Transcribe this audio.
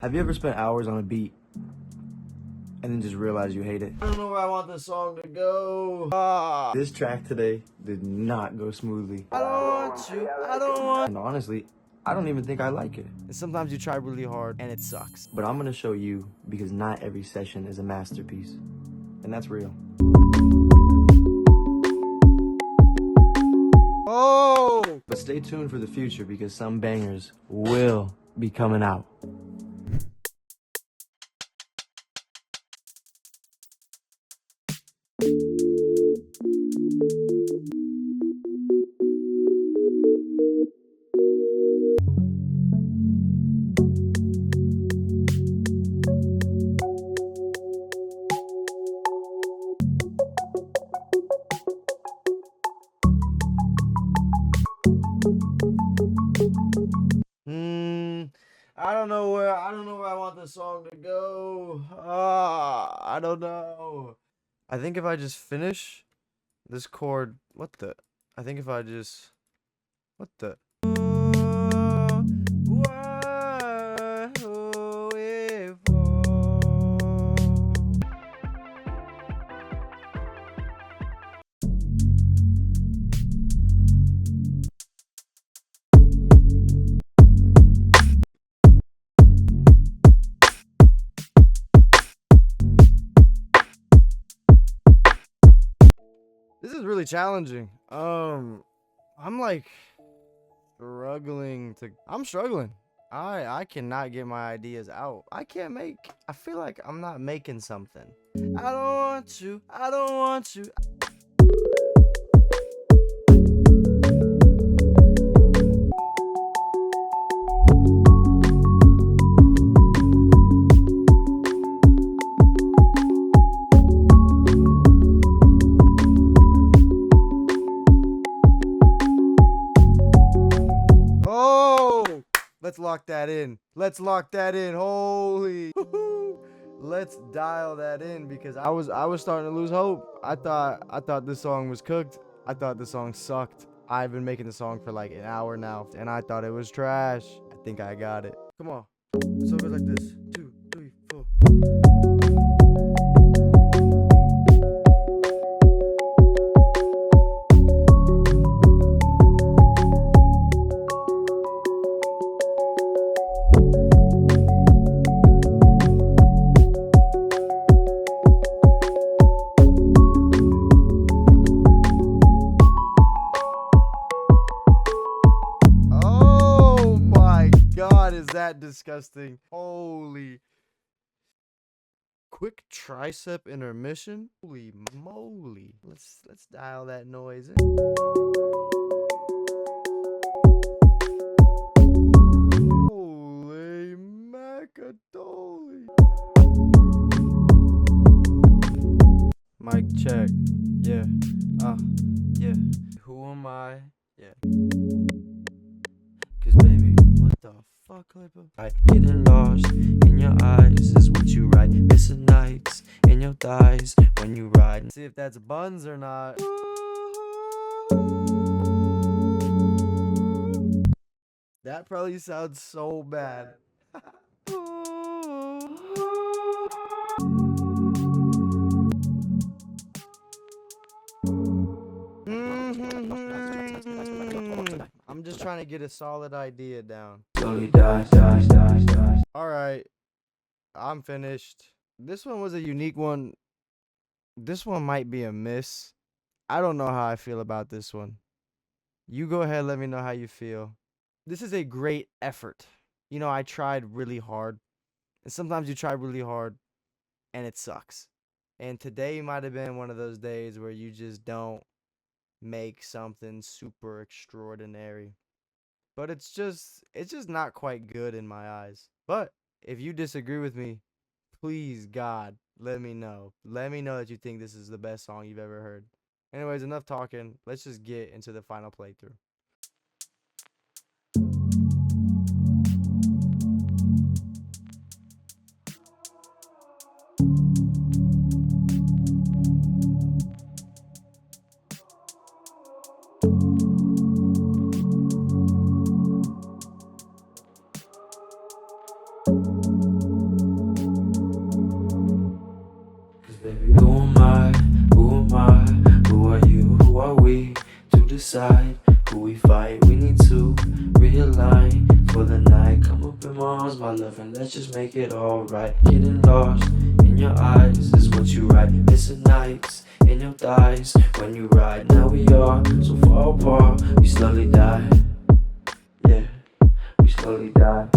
Have you ever spent hours on a beat and then just realize you hate it? I don't know where I want this song to go. This track today did not go smoothly. I don't want you. I don't want. And honestly, I don't even think I like it. And sometimes you try really hard and it sucks. But I'm gonna show you because not every session is a masterpiece. And that's real. Oh! But stay tuned for the future because some bangers will be coming out. I don't know where I want this song to go. I don't know. I think if I just finish this chord, what the? I think if I just, what the? This is really challenging. I'm like I'm struggling. I cannot get my ideas out. I feel like I'm not making something. I don't want you. I don't want you. Oh, let's lock that in. Let's lock that in. Holy. Let's dial that in because I was starting to lose hope. I thought this song was cooked. I thought the song sucked. I've been making the song for like an hour now and I thought it was trash. I think I got it. Come on. So it goes like this. 2, 3, 4. God, is that disgusting? Holy. Quick tricep intermission? Holy moly. Let's dial that noise in. Holy macadoli. Mic check. Yeah. Yeah. Who am I? Yeah. Cause baby, what the fuck, Clipper? I getting lost in your eyes is what you write. Missing nights in your thighs when you ride. See if that's buns or not. That probably sounds so bad. I'm just trying to get a solid idea down. Slowly dies. Alright, I'm finished. This one was a unique one. This one might be a miss. I don't know how I feel about this one. You go ahead, let me know how you feel. This is a great effort. You know, I tried really hard. And sometimes you try really hard and it sucks. And today might have been one of those days where you just don't make something super extraordinary. But it's just not quite good in my eyes. But if you disagree with me, please God, let me know. Let me know that you think this is the best song you've ever heard. Anyways, enough talking. Let's just get into the final playthrough. decide who we fight. We need to realign for the night. Come up in my arms, my love, and let's just make it alright. Getting lost in your eyes is what you write. Missing nights in your thighs when you ride. Now we are so far apart, we slowly die. Yeah, we slowly die.